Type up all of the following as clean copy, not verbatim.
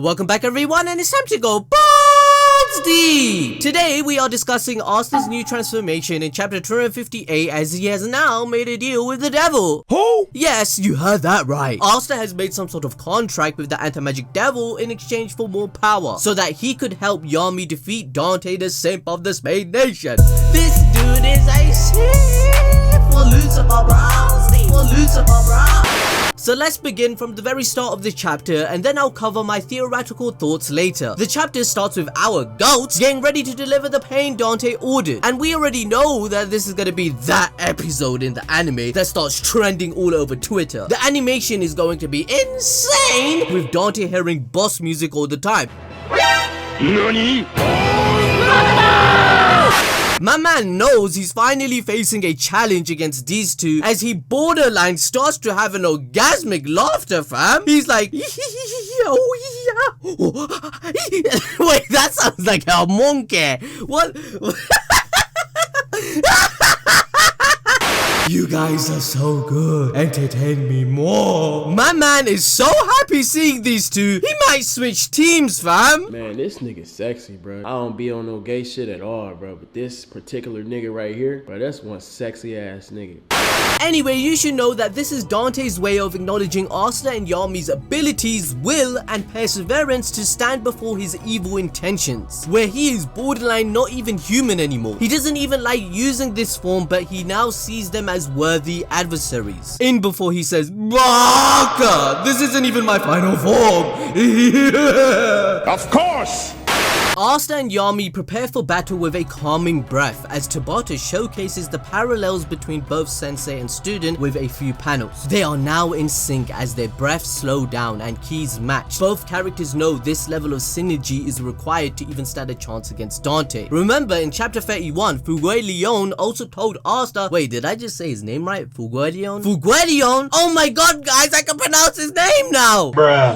welcome back everyone, and it's time to go balls deep! Today we are discussing Asta's new transformation in chapter 258 as he has now made a deal with the devil. Who? Yes, you heard that right. Asta has made some sort of contract with the anti-magic devil in exchange for more power, so that he could help Yami defeat Dante, the simp of the Spade Nation. This dude is a simp for Lucifer, bro. For Lucifer, bro. So let's begin from the very start of the chapter, and then I'll cover my theoretical thoughts later. The chapter starts with our goats getting ready to deliver the pain Dante ordered, and we already know that this is gonna be that episode in the anime that starts trending all over Twitter. The animation is going to be insane, with Dante hearing boss music all the time. NANI? My man knows he's finally facing a challenge against these two as he borderline starts to have an orgasmic laughter, fam. He's like, oh yeah. Wait, that sounds like a monkey. What? You guys are so good. Entertain me more. My man is so happy seeing these two. He might switch teams, fam. Man, this nigga sexy, bro. I don't be on no gay shit at all, bro. But this particular nigga right here, bro, that's one sexy ass nigga. Anyway, you should know that this is Dante's way of acknowledging Asta and Yami's abilities, will, and perseverance to stand before his evil intentions, where he is borderline not even human anymore. He doesn't even like using this form, but he now sees them as worthy adversaries. In before he says, Baka, this isn't even my final form. Of course! Asta and Yami prepare for battle with a calming breath as Tabata showcases the parallels between both sensei and student with a few panels. They are now in sync as their breaths slow down and keys match. Both characters know this level of synergy is required to even stand a chance against Dante. Remember, in chapter 31, Fuguelion also told Asta, wait, did I just say his name right? Fuguelion? Fuguelion? Oh my god, guys, I can pronounce his name now! Bruh.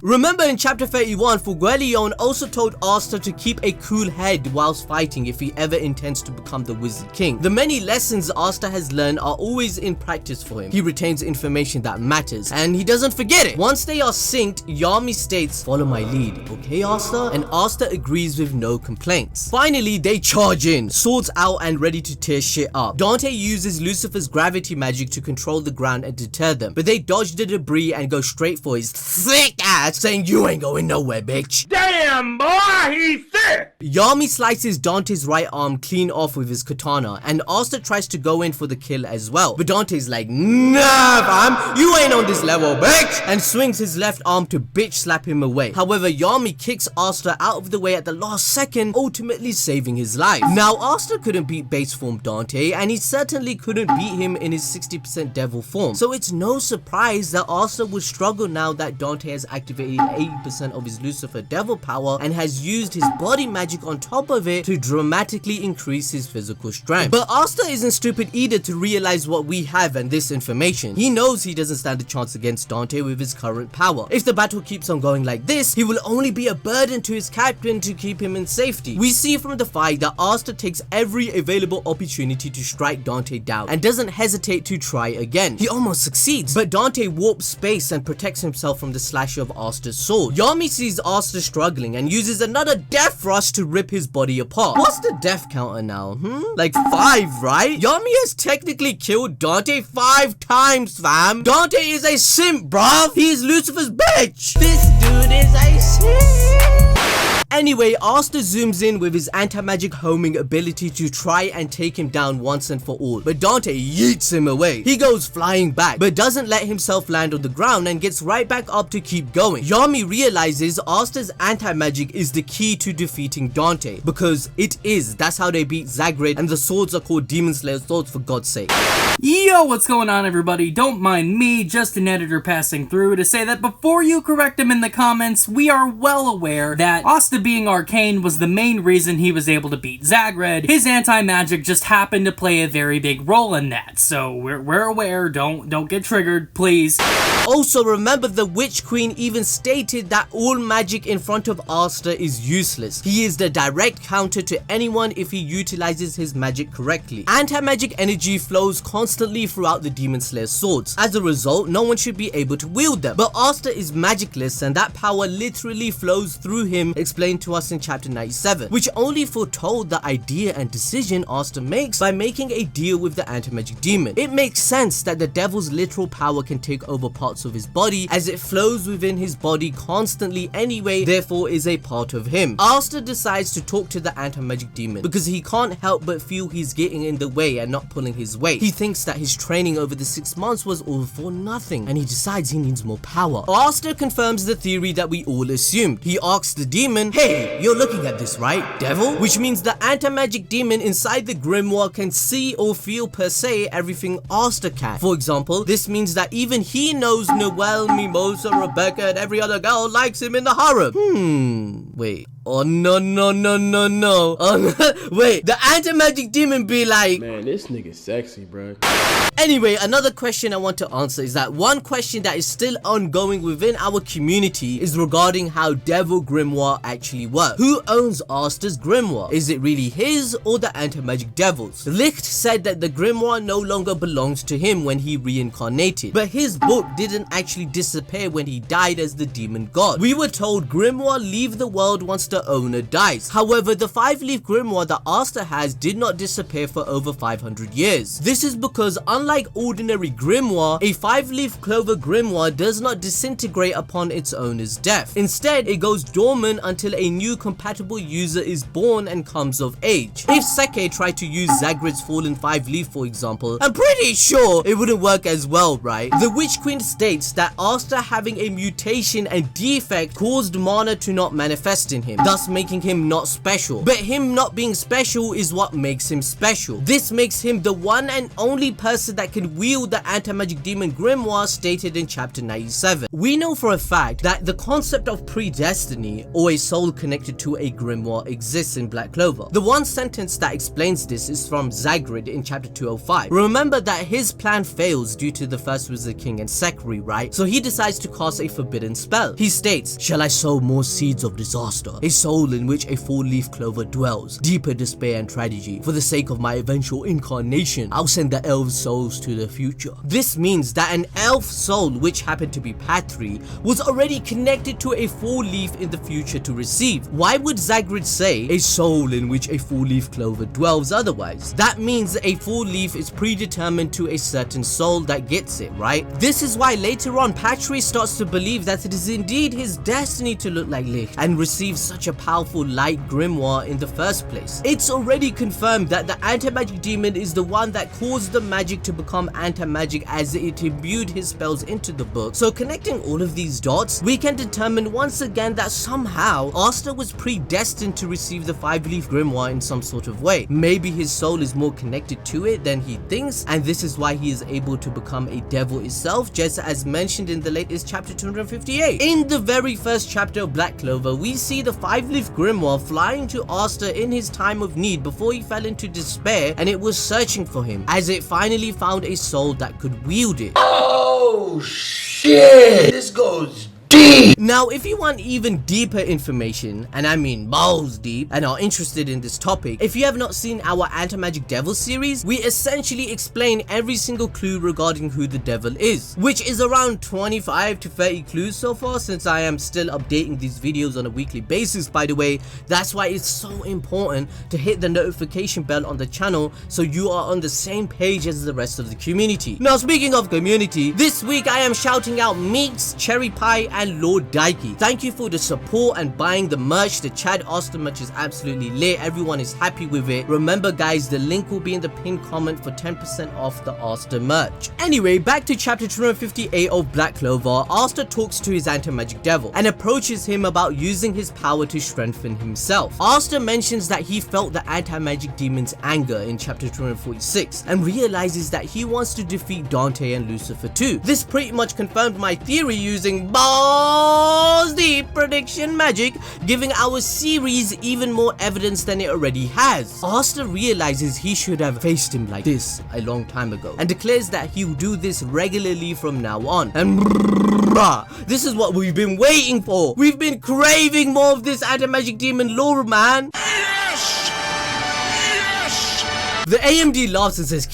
Remember, in chapter 31, Fuguelion also told Asta to keep a cool head whilst fighting if he ever intends to become the Wizard King. The many lessons Asta has learned are always in practice for him. He retains information that matters, and he doesn't forget it. Once they are synced, Yami states, follow my lead, okay Asta? And Asta agrees with no complaints. Finally, they charge in, swords out and ready to tear shit up. Dante uses Lucifer's gravity magic to control the ground and deter them, but they dodge the debris and go straight for his thick ass, saying, you ain't going nowhere, bitch. Damn, boy, he's thick! Yami slices Dante's right arm clean off with his katana, and Asta tries to go in for the kill as well. But Dante's like, nah fam, you ain't on this level, bitch! And swings his left arm to bitch slap him away. However, Yami kicks Asta out of the way at the last second, ultimately saving his life. Now, Asta couldn't beat base form Dante, and he certainly couldn't beat him in his 60% devil form. So it's no surprise that Asta will struggle now that Dante has activated 80% of his Lucifer devil power and has used his body magic on top of it to dramatically increase his physical strength. But Asta isn't stupid either to realize what we have and this information. He knows he doesn't stand a chance against Dante with his current power. If the battle keeps on going like this, he will only be a burden to his captain to keep him in safety. We see from the fight that Asta takes every available opportunity to strike Dante down and doesn't hesitate to try again. He almost succeeds, but Dante warps space and protects himself from the slash of Asta's sword. Yami sees Asta struggling and uses another death rush to rip his body apart. What's the death counter now? Like 5, right? Yami has technically killed Dante 5 times, fam. Dante is a simp, bruv. He is Lucifer's bitch. This dude is a simp. Anyway, Asta zooms in with his anti-magic homing ability to try and take him down once and for all, but Dante yeets him away. He goes flying back, but doesn't let himself land on the ground and gets right back up to keep going. Yami realizes Asta's anti-magic is the key to defeating Dante, because it is. That's how they beat Zagreus, and the swords are called Demon Slayer swords, for God's sake. Yo, what's going on everybody? Don't mind me, just an editor passing through to say that before you correct him in the comments, we are well aware that Asta being arcane was the main reason he was able to beat Zagred, his anti-magic just happened to play a very big role in that, so we're aware, don't get triggered, please. Also, remember the Witch Queen even stated that all magic in front of Asta is useless. He is the direct counter to anyone if he utilizes his magic correctly. Anti-magic energy flows constantly throughout the Demon Slayer's swords. As a result, no one should be able to wield them. But Asta is magicless and that power literally flows through him, explained to us in chapter 97, which only foretold the idea and decision Asta makes by making a deal with the anti-magic demon. It makes sense that the devil's literal power can take over parts of his body as it flows within his body constantly anyway, therefore is a part of him. Asta decides to talk to the anti-magic demon because he can't help but feel he's getting in the way and not pulling his weight. He thinks that his training over the 6 months was all for nothing and he decides he needs more power. Asta confirms the theory that we all assumed. He asks the demon, "Hey, you're looking at this, right, devil?" Which means the anti-magic demon inside the grimoire can see or feel per se everything Asta can. For example, this means that even he knows Noelle, Mimosa, Rebecca, and every other girl likes him in the harem. Wait. Oh no. Oh no. Wait, the anti-magic demon be like, man, this nigga sexy, bro. Anyway, another question I want to answer is that one question that is still ongoing within our community is regarding how Devil Grimoire actually works. Who owns Asta's grimoire? Is it really his or the anti-magic devil's? Licht said that the grimoire no longer belongs to him when he reincarnated, but his book didn't actually disappear when he died as the demon god. We were told grimoire leave the world once the owner dies. However, the 5-leaf grimoire that Asta has did not disappear for over 500 years. This is because unlike ordinary grimoire, a 5-leaf clover grimoire does not disintegrate upon its owner's death. Instead, it goes dormant until a new compatible user is born and comes of age. If Seke tried to use Zagred's fallen 5-leaf, for example, I'm pretty sure it wouldn't work as well, right? The Witch Queen states that Asta having a mutation and defect caused mana to not manifest in him, thus making him not special. But him not being special is what makes him special. This makes him the one and only person that can wield the anti-magic demon grimoire stated in chapter 97. We know for a fact that the concept of predestiny or a soul connected to a grimoire exists in Black Clover. The one sentence that explains this is from Zagred in chapter 205. Remember that his plan fails due to the First Wizard King and Sekri, right? So he decides to cast a forbidden spell. He states, "Shall I sow more seeds of disaster? A soul in which a 4-leaf clover dwells, deeper despair and tragedy. For the sake of my eventual incarnation, I'll send the elves' souls to the future." This means that an elf soul, which happened to be Patri, was already connected to a 4-leaf in the future to receive. Why would Zagred say a soul in which a 4-leaf clover dwells otherwise? That means a 4-leaf is predetermined to a certain soul that gets it, right? This is why later on Patri starts to believe that it is indeed his destiny to look like Licht and receive such a powerful light grimoire in the first place. It's already confirmed that the anti-magic demon is the one that caused the magic to become anti-magic as it imbued his spells into the book. So connecting all of these dots, we can determine once again that somehow Asta was predestined to receive the 5-leaf grimoire in some sort of way. Maybe his soul is more connected to it than he thinks, and this is why he is able to become a devil itself, just as mentioned in the latest chapter 258. In the very first chapter of Black Clover, we see the 5-leaf grimoire flying to Asta in his time of need before he fell into despair, and it was searching for him as it finally found a soul that could wield it. Oh shit! This goes deep! Now, if you want even deeper information, and I mean balls deep, and are interested in this topic, if you have not seen our Anti-Magic Devil series, we essentially explain every single clue regarding who the devil is, which is around 25 to 30 clues so far, since I am still updating these videos on a weekly basis, by the way. That's why it's so important to hit the notification bell on the channel so you are on the same page as the rest of the community. Now, speaking of community, this week I am shouting out Meeks, Cherry Pie, and Lord Daiki. Thank you for the support and buying the merch. The Chad Asta merch is absolutely lit. Everyone is happy with it. Remember guys, the link will be in the pinned comment for 10% off the Asta merch. Anyway, back to chapter 258 of Black Clover. Asta talks to his anti-magic devil and approaches him about using his power to strengthen himself. Asta mentions that he felt the anti-magic demon's anger in chapter 246 and realizes that he wants to defeat Dante and Lucifer too. This pretty much confirmed my theory using balls balls deep prediction magic, giving our series even more evidence than it already has. Asta realizes he should have faced him like this a long time ago and declares that he'll do this regularly from now on. And bruh, this is what we've been waiting for. We've been craving more of this anti-magic demon lore, man. The AMD laughs and says,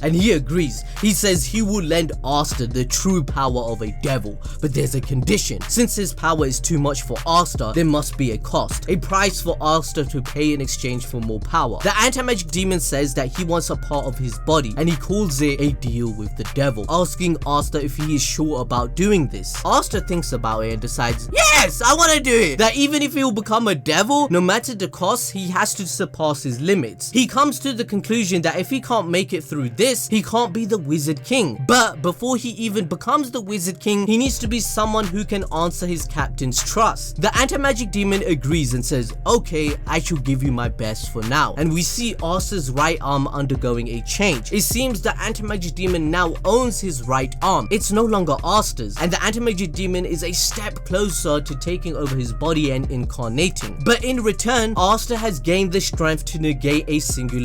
and he agrees. He says he will lend Asta the true power of a devil, but there's a condition. Since his power is too much for Asta, there must be a cost, a price for Asta to pay in exchange for more power. The anti-magic demon says that he wants a part of his body, and he calls it a deal with the devil, asking Asta if he is sure about doing this. Asta thinks about it and decides, yes, I want to do it. That even if he will become a devil, no matter the cost, he has to surpass his limits. He comes to the conclusion that if he can't make it through this, he can't be the Wizard King. But before he even becomes the Wizard King, he needs to be someone who can answer his captain's trust. The anti-magic demon agrees and says, okay, I shall give you my best for now. And we see Asta's right arm undergoing a change. It seems the anti-magic demon now owns his right arm. It's no longer Asta's, and the anti-magic demon is a step closer to taking over his body and incarnating. But in return, Asta has gained the strength to negate a singularity.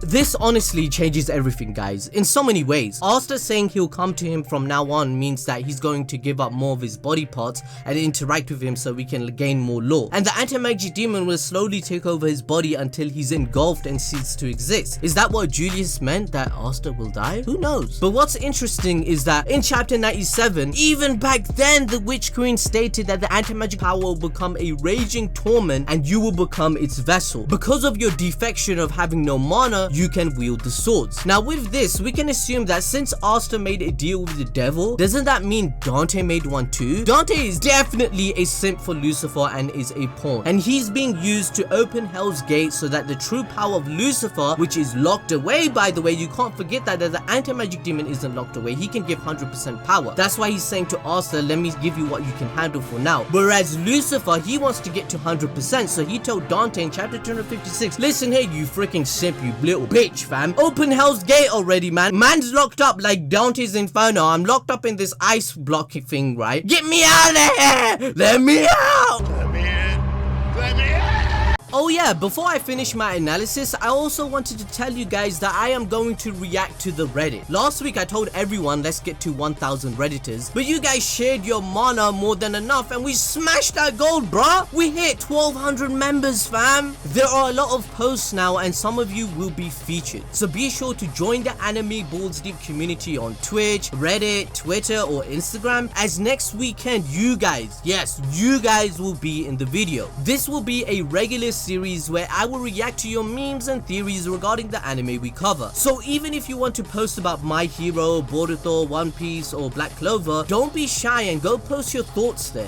This honestly changes everything, guys, in so many ways. Asta saying he'll come to him from now on means that he's going to give up more of his body parts and interact with him so we can gain more lore. And the anti-magic demon will slowly take over his body until he's engulfed and ceases to exist. Is that what Julius meant, that Asta will die? Who knows? But what's interesting is that in chapter 97, even back then, the Witch Queen stated that the anti-magic power will become a raging torment and you will become its vessel. Because of your defection of having no mana, you can wield the swords. Now with this, we can assume that since Asta made a deal with the devil, doesn't that mean Dante made one too? Dante is definitely a simp for Lucifer and is a pawn, and he's being used to open Hell's Gate so that the true power of Lucifer, which is locked away, by the way, you can't forget that the anti-magic demon isn't locked away. He can give 100% power. That's why he's saying to Asta, let me give you what you can handle for now. Whereas Lucifer, he wants to get to 100%, so he told Dante in chapter 256, listen here, you freaking simp, you little bitch, fam. Open Hell's Gate already, man. Man's locked up like Dante's Inferno. I'm locked up in this ice block thing, right? Get me out of here! Let me out! Let me in! Let me in! Oh yeah, before I finish my analysis, I also wanted to tell you guys that I am going to react to the Reddit. Last week I told everyone let's get to 1,000 Redditors, but you guys shared your mana more than enough and we smashed that goal, bruh. We hit 1,200 members, fam. There are a lot of posts now and some of you will be featured. So be sure to join the Anime Balls Deep community on Twitch, Reddit, Twitter or Instagram, as next weekend you guys, yes, you guys will be in the video. This will be a regular series where I will react to your memes and theories regarding the anime we cover. So even if you want to post about My Hero, Boruto, One Piece or Black Clover, don't be shy and go post your thoughts there.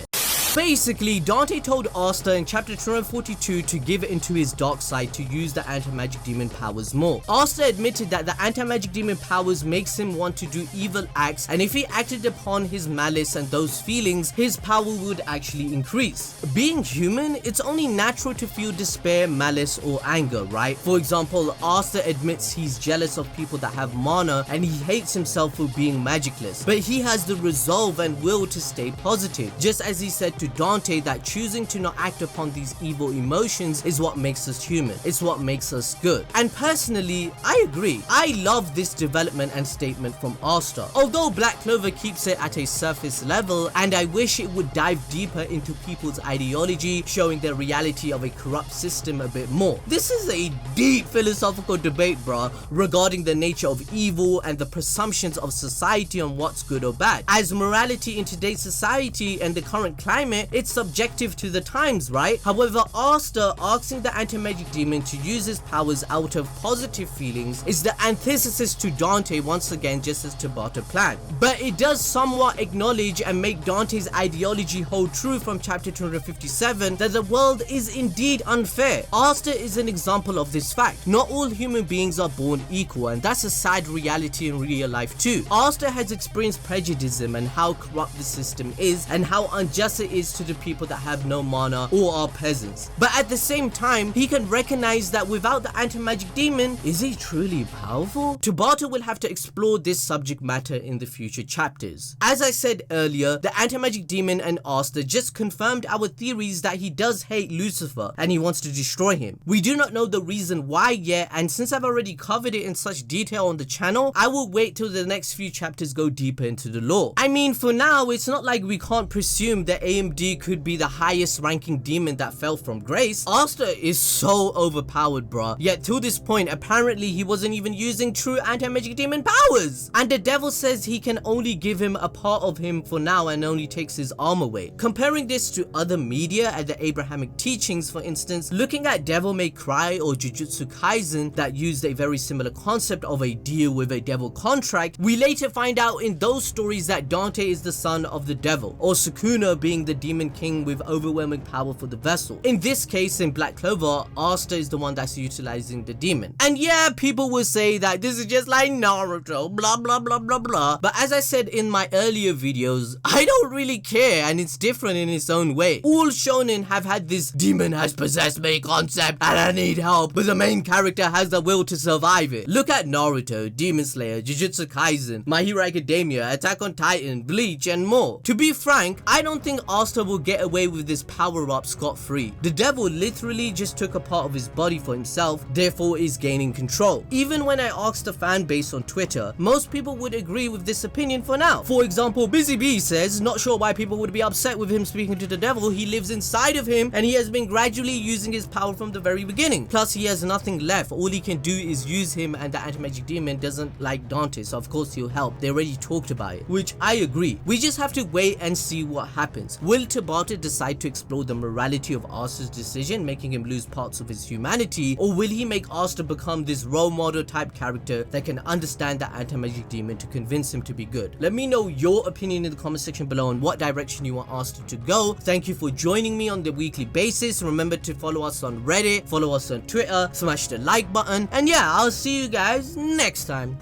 Basically, Dante told Asta in chapter 242 to give into his dark side to use the anti-magic demon powers more. Asta admitted that the anti-magic demon powers makes him want to do evil acts, and if he acted upon his malice and those feelings, his power would actually increase. Being human, it's only natural to feel despair, malice or anger, right? For example, Asta admits he's jealous of people that have mana and he hates himself for being magicless, but he has the resolve and will to stay positive, just as he said to Dante that choosing to not act upon these evil emotions is what makes us human. It's what makes us good. And personally, I agree. I love this development and statement from Asta. Although Black Clover keeps it at a surface level, and I wish it would dive deeper into people's ideology, showing the reality of a corrupt system a bit more. This is a deep philosophical debate, bruh, regarding the nature of evil and the presumptions of society on what's good or bad. As morality in today's society and the current climate, it's subjective to the times, right? However, Asta asking the anti-magic demon to use his powers out of positive feelings is the antithesis to Dante once again, just as Tabata planned. But it does somewhat acknowledge and make Dante's ideology hold true from chapter 257 that the world is indeed unfair. Asta is an example of this fact. Not all human beings are born equal, and that's a sad reality in real life too. Asta has experienced prejudice and how corrupt the system is and how unjust it is supplies to the people that have no mana or are peasants. But at the same time, he can recognize that without the anti-magic demon, is he truly powerful? Tabata will have to explore this subject matter in the future chapters. As I said earlier, the anti-magic demon and Asta just confirmed our theories that he does hate Lucifer and he wants to destroy him. We do not know the reason why yet, and since I've already covered it in such detail on the channel, I will wait till the next few chapters go deeper into the lore. I mean, for now, it's not like we can't presume that AMD could be the highest ranking demon that fell from grace. Asta is so overpowered, bruh. Yet to this point, apparently he wasn't even using true anti-magic demon powers. And the devil says he can only give him a part of him for now and only takes his arm away. Comparing this to other media and the Abrahamic teachings, for instance, looking at Devil May Cry or Jujutsu Kaisen that used a very similar concept of a deal with a devil contract, we later find out in those stories that Dante is the son of the devil, or Sukuna being the demon king with overwhelming power for the vessel. In this case, in Black Clover, Asta is the one that's utilizing the demon. And yeah, people will say that this is just like Naruto, blah blah blah blah blah, but as I said in my earlier videos, I don't really care, and it's different in its own way. All shonen have had this demon has possessed me concept and I need help, but the main character has the will to survive it. Look at Naruto, Demon Slayer, Jujutsu Kaisen, My Hero Academia, Attack on Titan, Bleach, and more. To be frank, I don't think Asta will get away with this power-up scot-free. The devil literally just took a part of his body for himself, therefore is gaining control. Even when I asked the fan base on Twitter, most people would agree with this opinion for now. For example, Busy Bee says, not sure why people would be upset with him speaking to the devil, he lives inside of him and he has been gradually using his power from the very beginning. Plus he has nothing left, all he can do is use him, and the anti-magic demon doesn't like Dante, so of course he'll help. They already talked about it, which I agree. We just have to wait and see what happens. Will Tabata decide to explore the morality of Asta's decision, making him lose parts of his humanity, or will he make Asta become this role model type character that can understand the anti-magic demon to convince him to be good? Let me know your opinion in the comment section below on what direction you want Asta to go. Thank you for joining me on the weekly basis. Remember to follow us on Reddit, follow us on Twitter, smash the like button, and yeah, I'll see you guys next time.